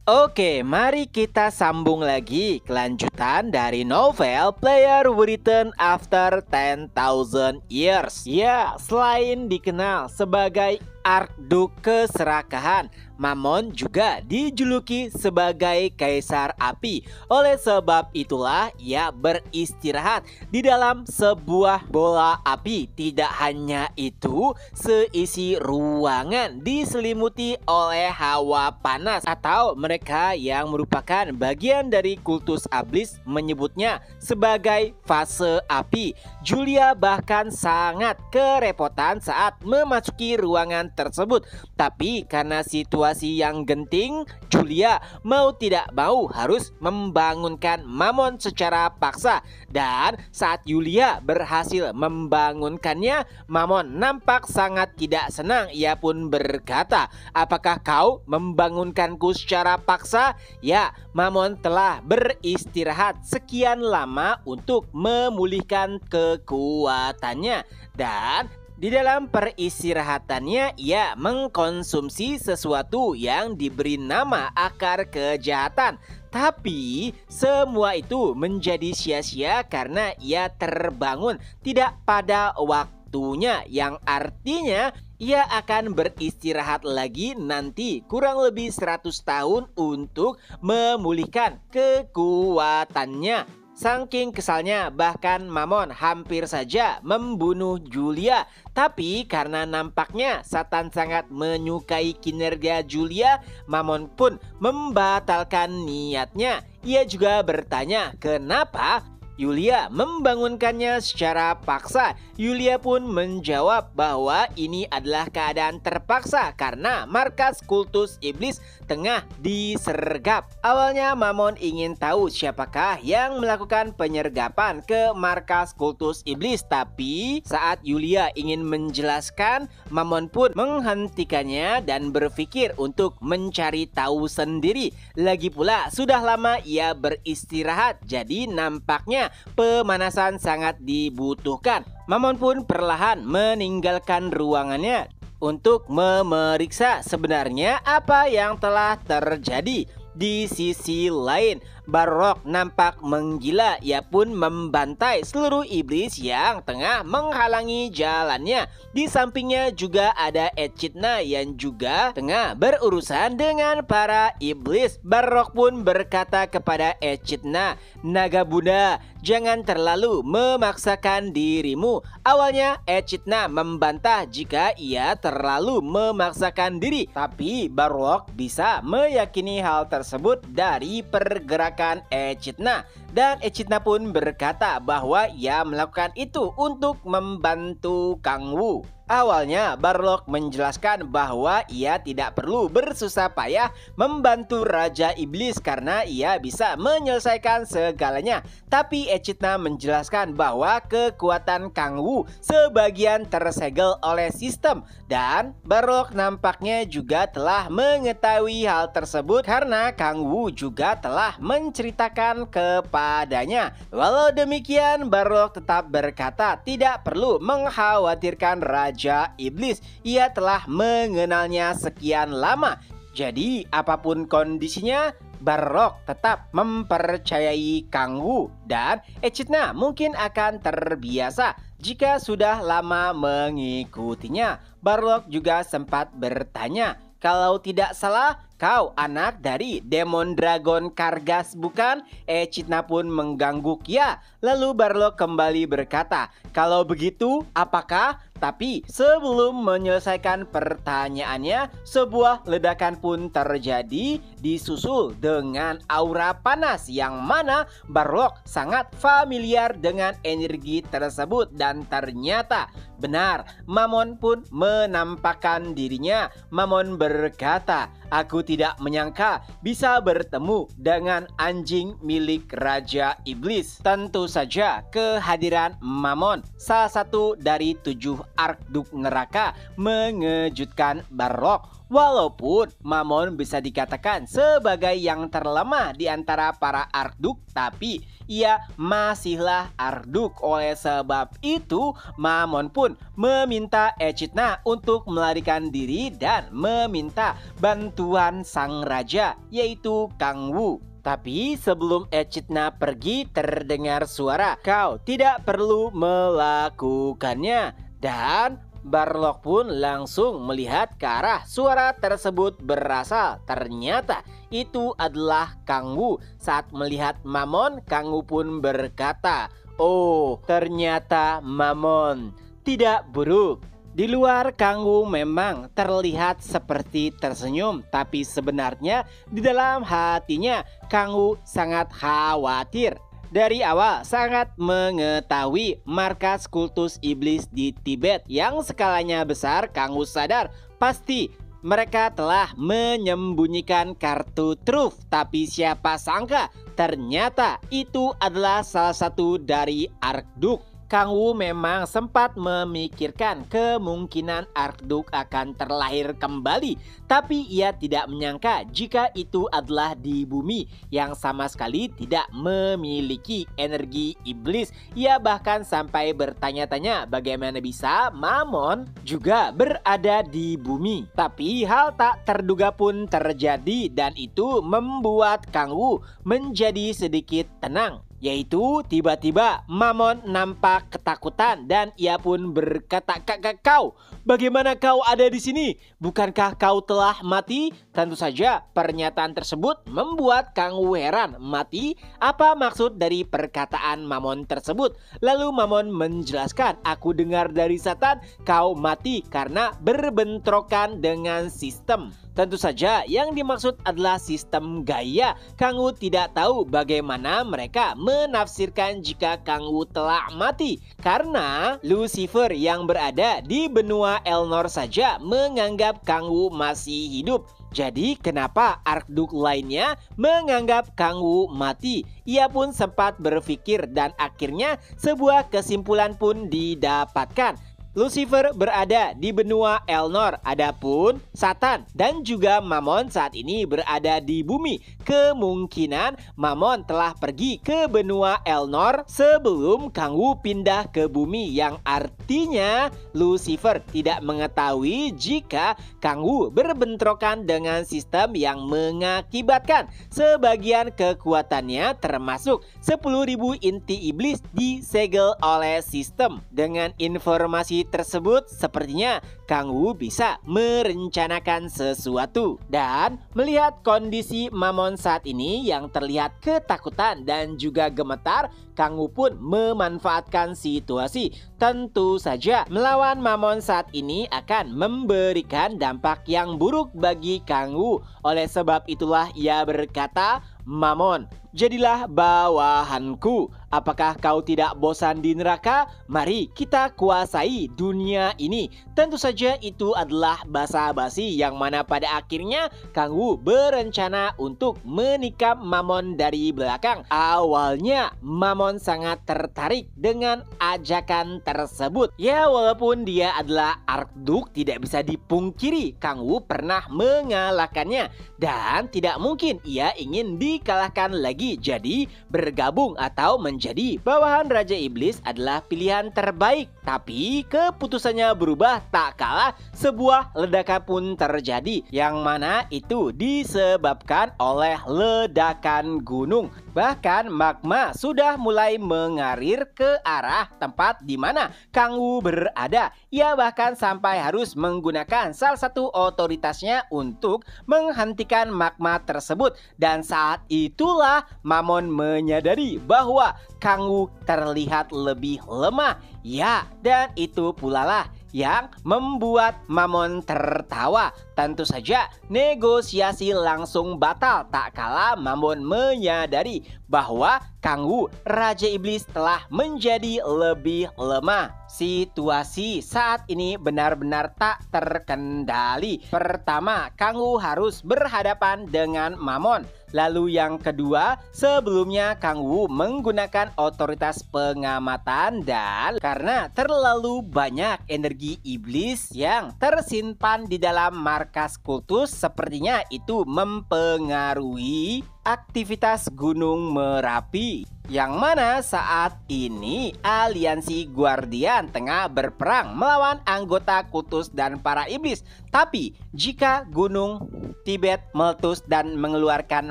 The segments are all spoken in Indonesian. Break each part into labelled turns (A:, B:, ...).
A: Oke, mari kita sambung lagi kelanjutan dari novel Player Who Return After 10,000 Years. Ya, selain dikenal sebagai Arkduk keserakahan, Mamon juga dijuluki sebagai Kaisar Api. Oleh sebab itulah ia beristirahat di dalam sebuah bola api. Tidak hanya itu, seisi ruangan diselimuti oleh hawa panas, atau mereka yang merupakan bagian dari kultus iblis menyebutnya sebagai fase api. Julia bahkan sangat kerepotan saat memasuki ruangan tersebut, tapi karena situasi yang genting, Julia mau tidak mau harus membangunkan Mamon secara paksa. Dan saat Julia berhasil membangunkannya, Mamon nampak sangat tidak senang. Ia pun berkata, "Apakah kau membangunkanku secara paksa?" Ya, Mamon telah beristirahat sekian lama untuk memulihkan kekuatannya. Dan di dalam peristirahatannya, ia mengkonsumsi sesuatu yang diberi nama akar kejahatan. Tapi semua itu menjadi sia-sia karena ia terbangun tidak pada waktunya, yang artinya ia akan beristirahat lagi nanti kurang lebih 100 tahun untuk memulihkan kekuatannya. Saking kesalnya, bahkan Mamon hampir saja membunuh Julia. Tapi karena nampaknya Satan sangat menyukai kinerja Julia, Mamon pun membatalkan niatnya. Ia juga bertanya kenapa Julia membangunkannya secara paksa. Julia pun menjawab bahwa ini adalah keadaan terpaksa karena markas kultus iblis tengah disergap. Awalnya Mamon ingin tahu siapakah yang melakukan penyergapan ke markas kultus iblis, tapi saat Julia ingin menjelaskan, Mamon pun menghentikannya dan berpikir untuk mencari tahu sendiri. Lagi pula sudah lama ia beristirahat, jadi nampaknya pemanasan sangat dibutuhkan. Mamon pun perlahan meninggalkan ruangannya untuk memeriksa sebenarnya apa yang telah terjadi. Di sisi lain, Barok nampak menggila. Ia pun membantai seluruh iblis yang tengah menghalangi jalannya. Di sampingnya juga ada Echidna yang juga tengah berurusan dengan para iblis. Barok pun berkata kepada Echidna, "Naga Bunda, jangan terlalu memaksakan dirimu." Awalnya Echidna membantah jika ia terlalu memaksakan diri, tapi Barok bisa meyakini hal tersebut dari pergerakan Echidna. Dan Echidna pun berkata bahwa ia melakukan itu untuk membantu Kang Wu. Awalnya Barlock menjelaskan bahwa ia tidak perlu bersusah payah membantu Raja Iblis karena ia bisa menyelesaikan segalanya. Tapi Echidna menjelaskan bahwa kekuatan Kang Wu sebagian tersegel oleh sistem. Dan Barlock nampaknya juga telah mengetahui hal tersebut karena Kang Wu juga telah menceritakan kepadanya. Walau demikian, Barlock tetap berkata tidak perlu mengkhawatirkan Raja Iblis. Ia telah mengenalnya sekian lama. Jadi apapun kondisinya, Barok tetap mempercayai Kang Wu. Dan Echidna mungkin akan terbiasa jika sudah lama mengikutinya. Barok juga sempat bertanya, "Kalau tidak salah, kau anak dari Demon Dragon Kargas bukan?" Echidna pun mengangguk ya. Lalu Barlock kembali berkata, "Kalau begitu, apakah?" Tapi sebelum menyelesaikan pertanyaannya, sebuah ledakan pun terjadi, disusul dengan aura panas yang mana Barlock sangat familiar dengan energi tersebut. Dan ternyata benar, Mamon pun menampakkan dirinya. Mamon berkata, "Aku tidak menyangka bisa bertemu dengan anjing milik Raja Iblis." Tentu saja kehadiran Mamon, salah satu dari 7 Arkduk neraka, mengejutkan Barok. Walaupun Mamon bisa dikatakan sebagai yang terlemah di antara para Arkduk, tapi ia masihlah Arkduk. Oleh sebab itu, Mamon pun meminta Echidna untuk melarikan diri dan meminta bantuan sang raja, yaitu Kangwu. Tapi sebelum Echidna pergi, terdengar suara, "Kau tidak perlu melakukannya." Dan Barlog pun langsung melihat ke arah suara tersebut berasal. Ternyata itu adalah Kangwu. Saat melihat Mamon, Kangwu pun berkata, "Oh, ternyata Mamon tidak buruk." Di luar, Kangwu memang terlihat seperti tersenyum, tapi sebenarnya di dalam hatinya Kangwu sangat khawatir. Dari awal sangat mengetahui markas kultus iblis di Tibet yang skalanya besar. Kangwu sadar pasti mereka telah menyembunyikan kartu truf. Tapi siapa sangka ternyata itu adalah salah satu dari Arkduk. Kangwu memang sempat memikirkan kemungkinan Arkduk akan terlahir kembali, tapi ia tidak menyangka jika itu adalah di bumi yang sama sekali tidak memiliki energi iblis. Ia bahkan sampai bertanya-tanya bagaimana bisa Mamon juga berada di bumi. Tapi hal tak terduga pun terjadi dan itu membuat Kangwu menjadi sedikit tenang. Yaitu tiba-tiba Mamon nampak ketakutan dan ia pun berkata, Kau, bagaimana kau ada di sini? Bukankah kau telah mati?" Tentu saja pernyataan tersebut membuat Kangwu heran. Mati? Apa maksud dari perkataan Mamon tersebut? Lalu Mamon menjelaskan, "Aku dengar dari Satan kau mati karena berbentrokan dengan sistem." Tentu saja yang dimaksud adalah sistem Gaia. Kangwu tidak tahu bagaimana mereka menafsirkan jika Kangwu telah mati, karena Lucifer yang berada di benua Elnor saja menganggap Kangwu masih hidup. Jadi kenapa Arkduk lainnya menganggap Kangwu mati? Ia pun sempat berpikir dan akhirnya sebuah kesimpulan pun didapatkan. Lucifer berada di benua Elnor, adapun Satan dan juga Mamon saat ini berada di bumi. Kemungkinan Mamon telah pergi ke benua Elnor sebelum Kangwu pindah ke bumi, yang artinya Lucifer tidak mengetahui jika Kangwu berbentrokan dengan sistem yang mengakibatkan sebagian kekuatannya termasuk 10.000 inti iblis disegel oleh sistem. Dengan informasi tersebut, sepertinya Kangwu bisa merencanakan sesuatu. Dan melihat kondisi Mamon saat ini yang terlihat ketakutan dan juga gemetar, Kangwu pun memanfaatkan situasi. Tentu saja melawan Mamon saat ini akan memberikan dampak yang buruk bagi Kangwu. Oleh sebab itulah ia berkata, "Mamon, jadilah bawahanku. Apakah kau tidak bosan di neraka? Mari kita kuasai dunia ini." Tentu saja itu adalah basa-basi yang mana pada akhirnya Kangwu berencana untuk menikam Mamon dari belakang. Awalnya Mamon sangat tertarik dengan ajakan tersebut. Ya, walaupun dia adalah Arkduk, tidak bisa dipungkiri Kangwu pernah mengalahkannya dan tidak mungkin ia ingin dikalahkan lagi. Jadi bergabung atau menjadi bawahan Raja Iblis adalah pilihan terbaik. Tapi keputusannya berubah tak kalah sebuah ledakan pun terjadi, yang mana itu disebabkan oleh ledakan gunung. Bahkan magma sudah mulai mengalir ke arah tempat di mana Kangwu berada. Ia bahkan sampai harus menggunakan salah satu otoritasnya untuk menghentikan magma tersebut. Dan saat itulah Mamon menyadari bahwa Kangwu terlihat lebih lemah. Ya, dan itu pula lah yang membuat Mamon tertawa. Tentu saja negosiasi langsung batal tak kala Mamon menyadari bahwa Kangwu, Raja Iblis, telah menjadi lebih lemah. Situasi saat ini benar-benar tak terkendali. Pertama, Kangwu harus berhadapan dengan Mamon. Lalu yang kedua, sebelumnya Kangwu menggunakan otoritas pengamatan, dan karena terlalu banyak energi iblis yang tersimpan di dalam markas markas kultus sepertinya itu mempengaruhi aktivitas Gunung Merapi, yang mana saat ini aliansi Guardian tengah berperang melawan anggota kultus dan para iblis. Tapi jika Gunung Tibet meletus dan mengeluarkan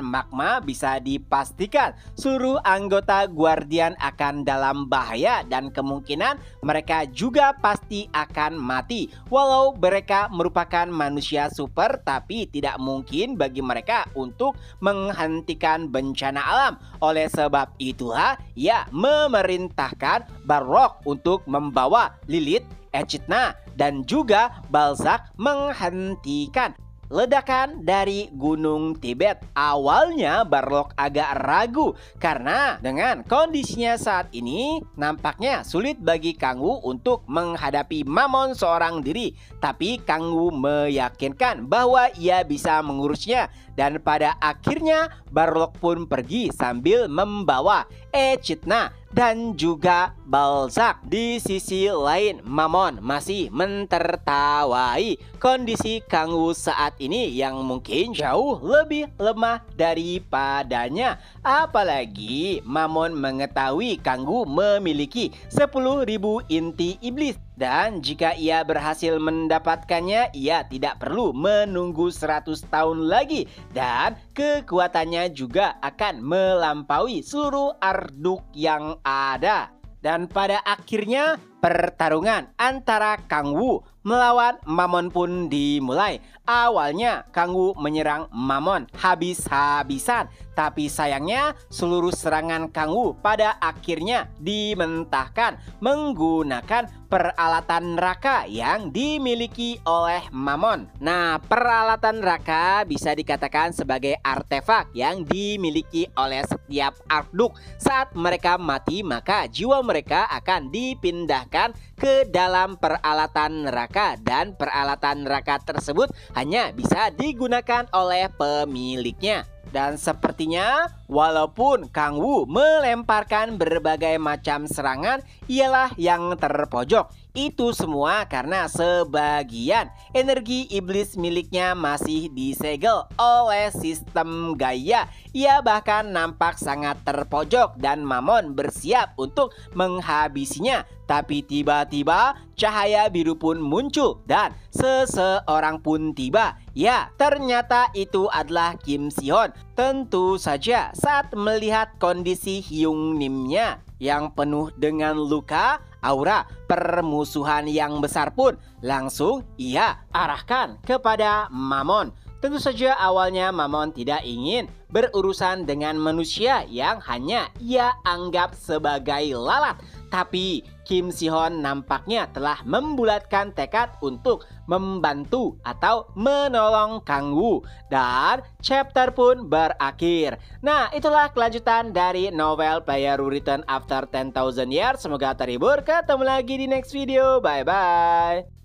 A: magma, bisa dipastikan seluruh anggota Guardian akan dalam bahaya dan kemungkinan mereka juga pasti akan mati. Walau mereka merupakan manusia super, tapi tidak mungkin bagi mereka untuk menghentikan bencana alam. Oleh sebab itulah ia memerintahkan Barlock untuk membawa Lilith, Echidna, dan juga Balzac menghentikan ledakan dari Gunung Tibet. Awalnya Barlock agak ragu karena dengan kondisinya saat ini nampaknya sulit bagi Kang Wu untuk menghadapi Mammon seorang diri. Tapi Kang Wu meyakinkan bahwa ia bisa mengurusnya, dan pada akhirnya Barlock pun pergi sambil membawa Echidna dan juga Balzac. Di sisi lain, Mammon masih mentertawai kondisi Kang Wu saat ini yang mungkin jauh lebih lemah daripadanya. Apalagi Mammon mengetahui Kang Wu memiliki 10.000 inti iblis, dan jika ia berhasil mendapatkannya, ia tidak perlu menunggu 100 tahun lagi, dan kekuatannya juga akan melampaui seluruh Arduk yang ada. Dan pada akhirnya pertarungan antara Kang Wu melawan Mammon pun dimulai. Awalnya Kang Wu menyerang Mammon habis-habisan, tapi sayangnya seluruh serangan Kang Wu pada akhirnya dimentahkan menggunakan peralatan neraka yang dimiliki oleh Mammon. Nah, peralatan neraka bisa dikatakan sebagai artefak yang dimiliki oleh setiap Arduk. Saat mereka mati, maka jiwa mereka akan dipindahkan ke dalam peralatan neraka, dan peralatan neraka tersebut hanya bisa digunakan oleh pemiliknya. Dan sepertinya walaupun Kang Wu melemparkan berbagai macam serangan, ialah yang terpojok. Itu semua karena sebagian energi iblis miliknya masih disegel oleh sistem Gaia. Ia bahkan nampak sangat terpojok dan Mammon bersiap untuk menghabisinya. Tapi tiba-tiba cahaya biru pun muncul dan seseorang pun tiba. Ya, ternyata itu adalah Kim Si-Hon. Tentu saja saat melihat kondisi Hyung Nim-nya yang penuh dengan luka, aura permusuhan yang besar pun langsung ia arahkan kepada Mammon. Tentu saja awalnya Mammon tidak ingin berurusan dengan manusia yang hanya ia anggap sebagai lalat. Tapi Kim Si-Hon nampaknya telah membulatkan tekad untuk membantu atau menolong Kang Wu. Dan chapter pun berakhir. Nah, itulah kelanjutan dari novel Player Who Return After 10,000 Years. Semoga terhibur. Ketemu lagi di next video. Bye-bye.